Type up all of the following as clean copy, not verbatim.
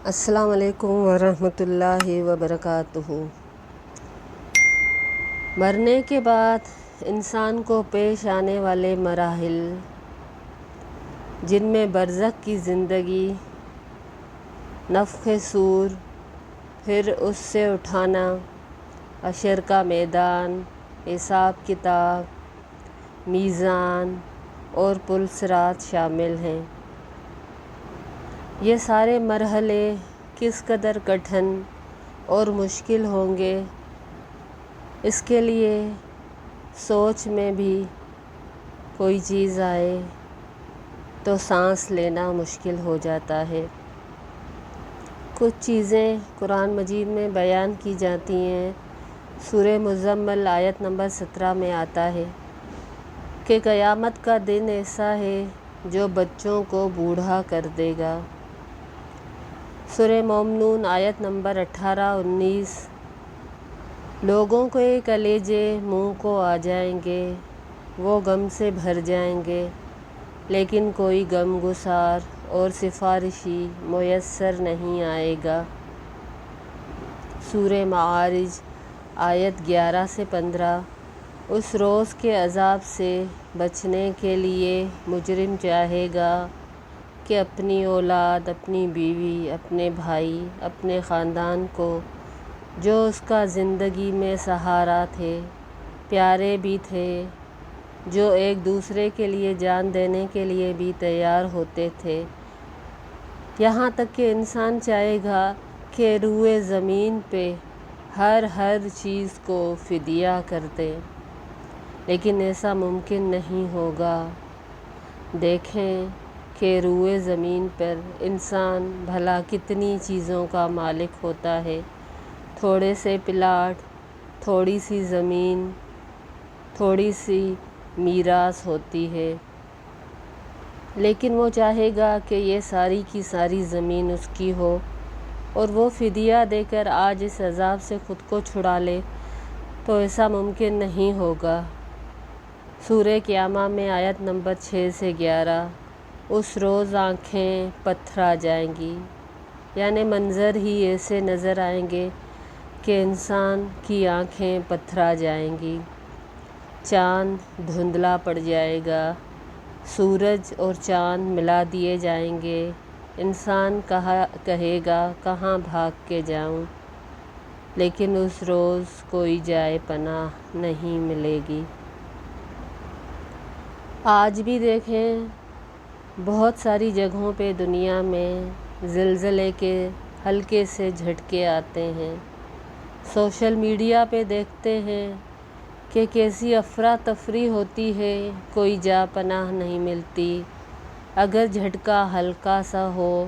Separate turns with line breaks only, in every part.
السلام علیکم ورحمۃ اللہ وبرکاتہ۔ مرنے کے بعد انسان کو پیش آنے والے مراحل، جن میں برزخ کی زندگی، نفخ صور، پھر اس سے اٹھانا، حشر کا میدان، حساب کتاب، میزان اور پل صراط شامل ہیں۔ یہ سارے مرحلے کس قدر کٹھن اور مشکل ہوں گے، اس کے لیے سوچ میں بھی کوئی چیز آئے تو سانس لینا مشکل ہو جاتا ہے۔ کچھ چیزیں قرآن مجید میں بیان کی جاتی ہیں۔ سورہ مزمل آیت نمبر 17 میں آتا ہے کہ قیامت کا دن ایسا ہے جو بچوں کو بوڑھا کر دے گا۔ سورہ مومنون آیت نمبر 18-19، لوگوں کے کلیجے منہ کو آ جائیں گے، وہ غم سے بھر جائیں گے، لیکن کوئی غم گسار اور سفارشی میسر نہیں آئے گا۔ سورہ معارج آیت 11-15، اس روز کے عذاب سے بچنے کے لیے مجرم چاہے گا کہ اپنی اولاد، اپنی بیوی، اپنے بھائی، اپنے خاندان کو جو اس کا زندگی میں سہارا تھے، پیارے بھی تھے، جو ایک دوسرے کے لیے جان دینے کے لیے بھی تیار ہوتے تھے، یہاں تک کہ انسان چاہے گا کہ روئے زمین پہ ہر چیز کو فدیہ کر دے، لیکن ایسا ممکن نہیں ہوگا۔ دیکھیں کہ روئے زمین پر انسان بھلا کتنی چیزوں کا مالک ہوتا ہے۔ تھوڑے سے پلاٹ، تھوڑی سی زمین، تھوڑی سی میراث ہوتی ہے، لیکن وہ چاہے گا کہ یہ ساری کی ساری زمین اس کی ہو اور وہ فدیہ دے کر آج اس عذاب سے خود کو چھڑا لے، تو ایسا ممکن نہیں ہوگا۔ سورہ قیامہ میں آیت نمبر 6-11، اس روز آنکھیں پتھرا جائیں گی، یعنی منظر ہی ایسے نظر آئیں گے کہ انسان کی آنکھیں پتھرا جائیں گی۔ چاند دھندلا پڑ جائے گا، سورج اور چاند ملا دیے جائیں گے، انسان کہے گا کہاں بھاگ کے جاؤں، لیکن اس روز کوئی جائے پناہ نہیں ملے گی۔ آج بھی دیکھیں بہت ساری جگہوں پہ دنیا میں زلزلے کے ہلکے سے جھٹکے آتے ہیں۔ سوشل میڈیا پہ دیکھتے ہیں کہ کیسی افراتفری ہوتی ہے، کوئی جا پناہ نہیں ملتی۔ اگر جھٹکا ہلکا سا ہو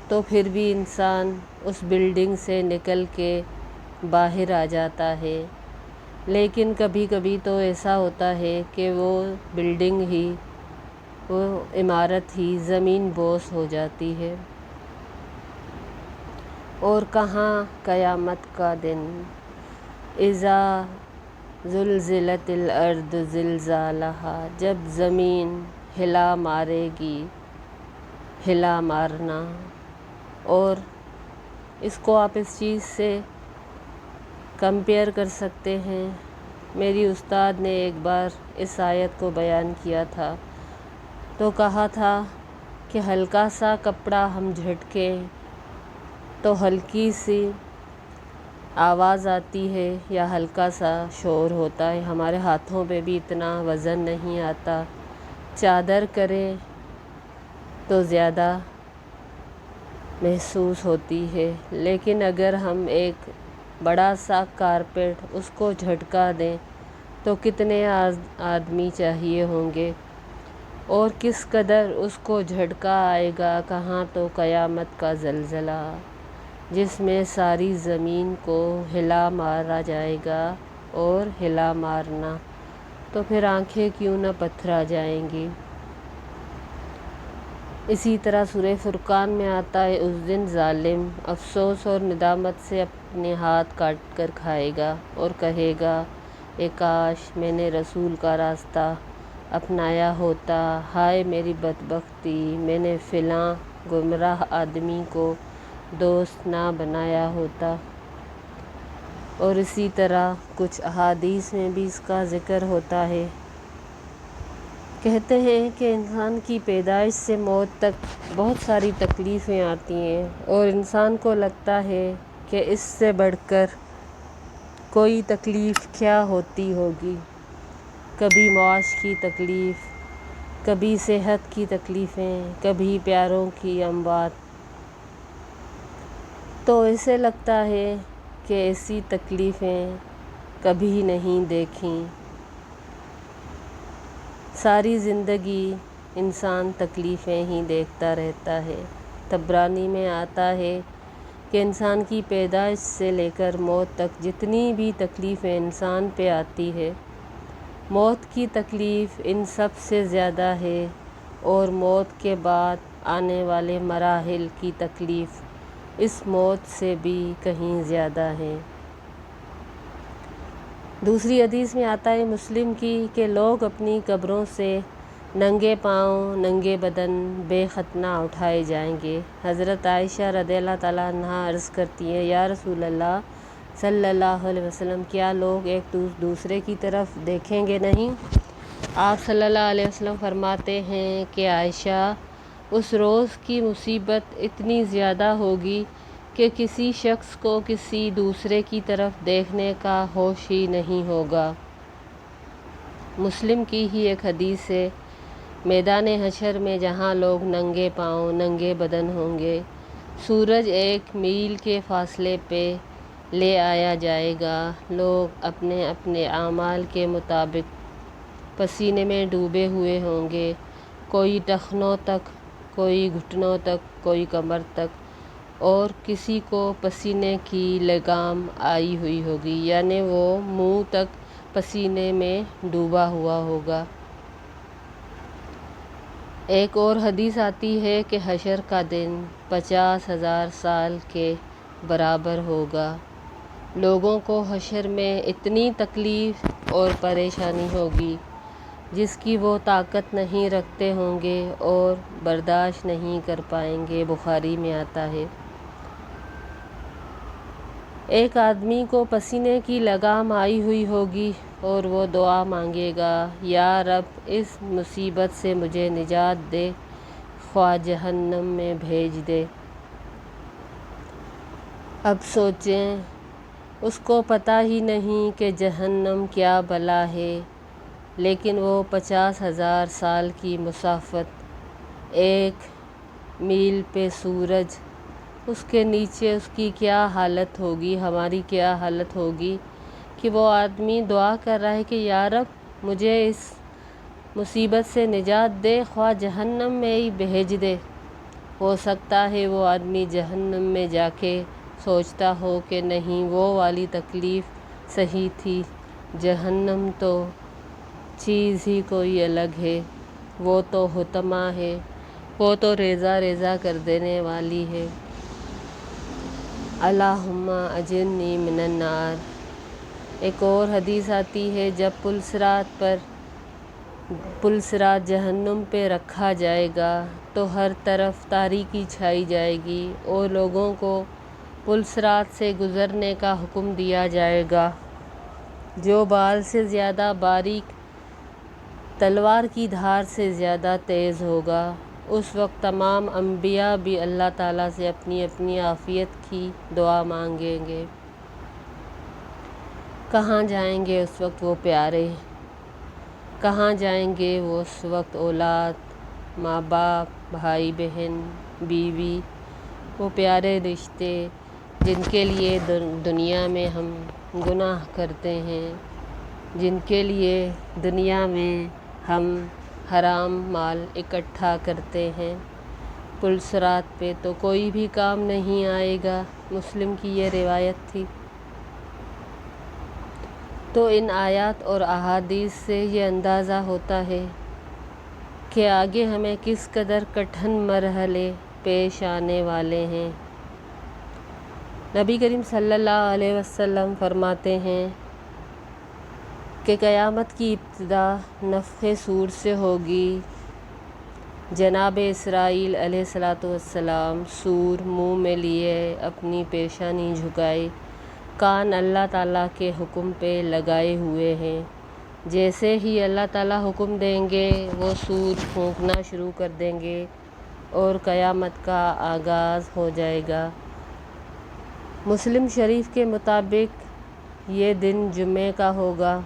تو پھر بھی انسان اس بلڈنگ سے نکل کے باہر آ جاتا ہے، لیکن کبھی کبھی تو ایسا ہوتا ہے کہ وہ بلڈنگ ہی، وہ عمارت ہی زمین بوس ہو جاتی ہے۔ اور کہاں قیامت کا دن، اذا زلزلت الارض زلزالہا، جب زمین ہلا مارے گی ہلا مارنا۔ اور اس کو آپ اس چیز سے کمپیئر کر سکتے ہیں۔ میری استاد نے ایک بار اس آیت کو بیان کیا تھا تو کہا تھا کہ ہلکا سا کپڑا ہم جھٹکیں تو ہلکی سی آواز آتی ہے یا ہلکا سا شور ہوتا ہے، ہمارے ہاتھوں پہ بھی اتنا وزن نہیں آتا، چادر کریں تو زیادہ محسوس ہوتی ہے، لیکن اگر ہم ایک بڑا سا کارپیٹ اس کو جھٹکا دیں تو کتنے آدمی چاہیے ہوں گے اور کس قدر اس کو جھٹکا آئے گا۔ کہاں تو قیامت کا زلزلہ جس میں ساری زمین کو ہلا مارا جائے گا، اور ہلا مارنا تو پھر آنکھیں کیوں نہ پتھرا جائیں گی۔ اسی طرح سورہ فرقان میں آتا ہے، اس دن ظالم افسوس اور ندامت سے اپنے ہاتھ کاٹ کر کھائے گا اور کہے گا اے کاش میں نے رسول کا راستہ اپنایا ہوتا، ہائے میری بدبختی، میں نے فلاں گمراہ آدمی کو دوست نہ بنایا ہوتا۔ اور اسی طرح کچھ احادیث میں بھی اس کا ذکر ہوتا ہے۔ کہتے ہیں کہ انسان کی پیدائش سے موت تک بہت ساری تکلیفیں آتی ہیں، اور انسان کو لگتا ہے کہ اس سے بڑھ کر کوئی تکلیف کیا ہوتی ہوگی۔ کبھی معاش کی تکلیف، کبھی صحت کی تکلیفیں، کبھی پیاروں کی اموات۔ تو اسے لگتا ہے کہ ایسی تکلیفیں کبھی نہیں دیکھیں۔ ساری زندگی انسان تکلیفیں ہی دیکھتا رہتا ہے۔ طبرانی میں آتا ہے کہ انسان کی پیدائش سے لے کر موت تک جتنی بھی تکلیفیں انسان پہ آتی ہے، موت کی تکلیف ان سب سے زیادہ ہے، اور موت کے بعد آنے والے مراحل کی تکلیف اس موت سے بھی کہیں زیادہ ہے۔ دوسری حدیث میں آتا ہے مسلم کی کہ لوگ اپنی قبروں سے ننگے پاؤں، ننگے بدن، بے ختنہ اٹھائے جائیں گے۔ حضرت عائشہ رضی اللہ تعالیٰ عنہا عرض کرتی ہیں، یا رسول اللہ صلی اللہ علیہ وسلم، کیا لوگ ایک دوسرے کی طرف دیکھیں گے نہیں؟ آپ صلی اللہ علیہ وسلم فرماتے ہیں کہ عائشہ، اس روز کی مصیبت اتنی زیادہ ہوگی کہ کسی شخص کو کسی دوسرے کی طرف دیکھنے کا ہوش ہی نہیں ہوگا۔ مسلم کی ہی ایک حدیث ہے، میدان حشر میں جہاں لوگ ننگے پاؤں، ننگے بدن ہوں گے، سورج 1 میل کے فاصلے پہ لے آیا جائے گا، لوگ اپنے اپنے اعمال کے مطابق پسینے میں ڈوبے ہوئے ہوں گے، کوئی ٹخنوں تک، کوئی گھٹنوں تک، کوئی کمر تک، اور کسی کو پسینے کی لگام آئی ہوئی ہوگی، یعنی وہ منہ تک پسینے میں ڈوبا ہوا ہوگا۔ ایک اور حدیث آتی ہے کہ حشر کا دن 50,000 سال کے برابر ہوگا۔ لوگوں کو حشر میں اتنی تکلیف اور پریشانی ہوگی جس کی وہ طاقت نہیں رکھتے ہوں گے اور برداشت نہیں کر پائیں گے۔ بخاری میں آتا ہے، ایک آدمی کو پسینے کی لگام آئی ہوئی ہوگی اور وہ دعا مانگے گا، یا رب اس مصیبت سے مجھے نجات دے، خواہ جہنم میں بھیج دے۔ اب سوچیں، اس کو پتہ ہی نہیں کہ جہنم کیا بلا ہے، لیکن وہ 50,000 سال کی مسافت، 1 میل پہ سورج، اس کے نیچے اس کی کیا حالت ہوگی، ہماری کیا حالت ہوگی کہ وہ آدمی دعا کر رہا ہے کہ یا رب مجھے اس مصیبت سے نجات دے، خواہ جہنم میں ہی بھیج دے۔ ہو سکتا ہے وہ آدمی جہنم میں جا کے سوچتا ہو کہ نہیں، وہ والی تکلیف صحیح تھی، جہنم تو چیز ہی کوئی الگ ہے، وہ تو حطمہ ہے، وہ تو ریزہ ریزہ کر دینے والی ہے۔ اللہم اجرنی من النار۔ ایک اور حدیث آتی ہے، جب پلسرات جہنم پہ رکھا جائے گا تو ہر طرف تاریکی چھائی جائے گی، اور لوگوں کو پلسرات سے گزرنے کا حکم دیا جائے گا جو بال سے زیادہ باریک، تلوار کی دھار سے زیادہ تیز ہوگا۔ اس وقت تمام انبیاء بھی اللہ تعالیٰ سے اپنی اپنی عافیت کی دعا مانگیں گے۔ کہاں جائیں گے اس وقت وہ پیارے؟ کہاں جائیں گے وہ اس وقت اولاد، ماں باپ، بھائی بہن، بیوی، وہ پیارے رشتے جن کے لیے دنیا میں ہم گناہ کرتے ہیں، جن کے لیے دنیا میں ہم حرام مال اکٹھا کرتے ہیں، پلسرات پہ تو کوئی بھی کام نہیں آئے گا۔ مسلم کی یہ روایت تھی۔ تو ان آیات اور احادیث سے یہ اندازہ ہوتا ہے کہ آگے ہمیں کس قدر کٹھن مرحلے پیش آنے والے ہیں۔ نبی کریم صلی اللہ علیہ وسلم فرماتے ہیں کہ قیامت کی ابتدا نفخ صور سے ہوگی، جناب اسرائیل علیہ السلام سور منہ میں لیے اپنی پیشانی جھکائے، کان اللہ تعالیٰ کے حکم پہ لگائے ہوئے ہیں۔ جیسے ہی اللہ تعالیٰ حکم دیں گے وہ سور پھونکنا شروع کر دیں گے اور قیامت کا آغاز ہو جائے گا۔ مسلم شریف کے مطابق یہ دن جمعے کا ہوگا۔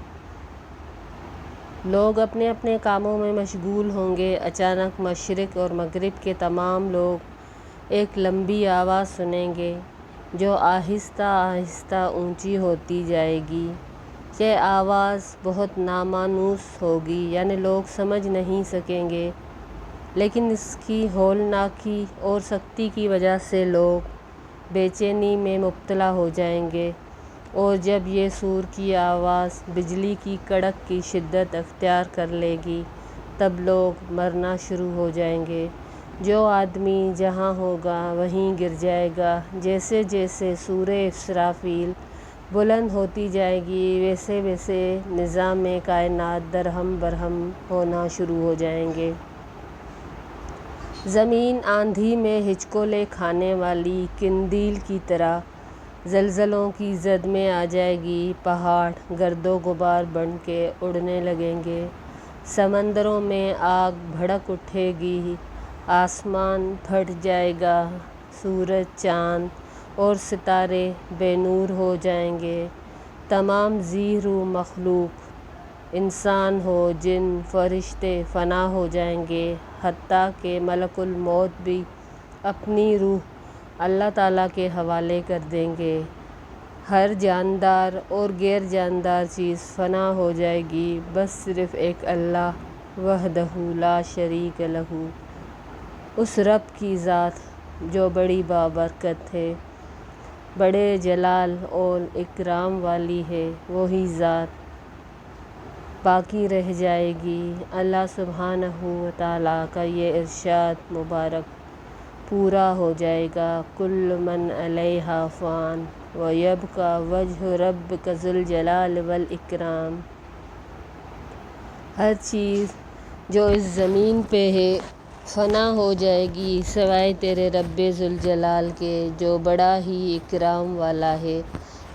لوگ اپنے اپنے کاموں میں مشغول ہوں گے۔ اچانک مشرق اور مغرب کے تمام لوگ ایک لمبی آواز سنیں گے جو آہستہ آہستہ اونچی ہوتی جائے گی۔ یہ آواز بہت نامانوس ہوگی، یعنی لوگ سمجھ نہیں سکیں گے، لیکن اس کی ہولناکی اور سختی کی وجہ سے لوگ بے چینی میں مبتلا ہو جائیں گے، اور جب یہ سور کی آواز بجلی کی کڑک کی شدت اختیار کر لے گی تب لوگ مرنا شروع ہو جائیں گے۔ جو آدمی جہاں ہوگا وہیں گر جائے گا۔ جیسے جیسے سورہ اسرافیل بلند ہوتی جائے گی ویسے ویسے نظام کائنات درہم برہم ہونا شروع ہو جائیں گے۔ زمین آندھی میں ہچکولے کھانے والی قندیل کی طرح زلزلوں کی زد میں آ جائے گی۔ پہاڑ گرد و غبار بن کے اڑنے لگیں گے۔ سمندروں میں آگ بھڑک اٹھے گی۔ آسمان پھٹ جائے گا۔ سورج، چاند اور ستارے بے نور ہو جائیں گے۔ تمام ذی روح مخلوق، انسان ہو جن فرشتے فنا ہو جائیں گے، حتیٰ کہ ملک الموت بھی اپنی روح اللہ تعالیٰ کے حوالے کر دیں گے۔ ہر جاندار اور غیر جاندار چیز فنا ہو جائے گی، بس صرف ایک اللہ وحدہ لا شریک لہ، اس رب کی ذات جو بڑی بابرکت ہے، بڑے جلال اور اکرام والی ہے، وہی ذات باقی رہ جائے گی۔ اللہ سبحانہ و تعالیٰ کا یہ ارشاد مبارک پورا ہو جائے گا۔ کل من علیہا فان ویبقی وجہ ربک ذو الجلال والاکرام۔ ہر چیز جو اس زمین پہ ہے فنا ہو جائے گی سوائے تیرے رب ذوالجلال کے جو بڑا ہی اکرام والا ہے،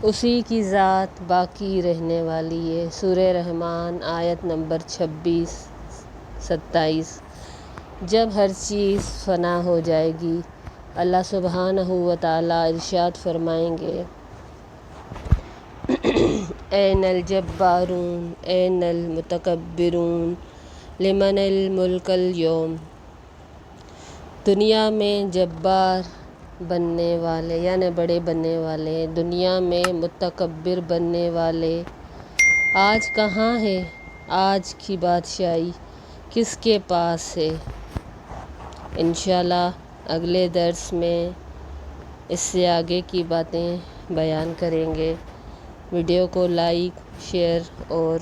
اسی کی ذات باقی رہنے والی ہے۔ سورہ رحمن آیت نمبر 26-27۔ جب ہر چیز فنا ہو جائے گی اللہ سبحانہ و تعالیٰ ارشاد فرمائیں گے، این الجبارون این المتکبرون لمن الملک اليوم۔ دنیا میں جبار بننے والے یعنی بڑے بننے والے، دنیا میں متکبر بننے والے آج کہاں ہے؟ آج کی بادشاہی کس کے پاس ہے؟ انشاءاللہ اگلے درس میں اس سے آگے کی باتیں بیان کریں گے۔ ویڈیو کو لائک، شیئر اور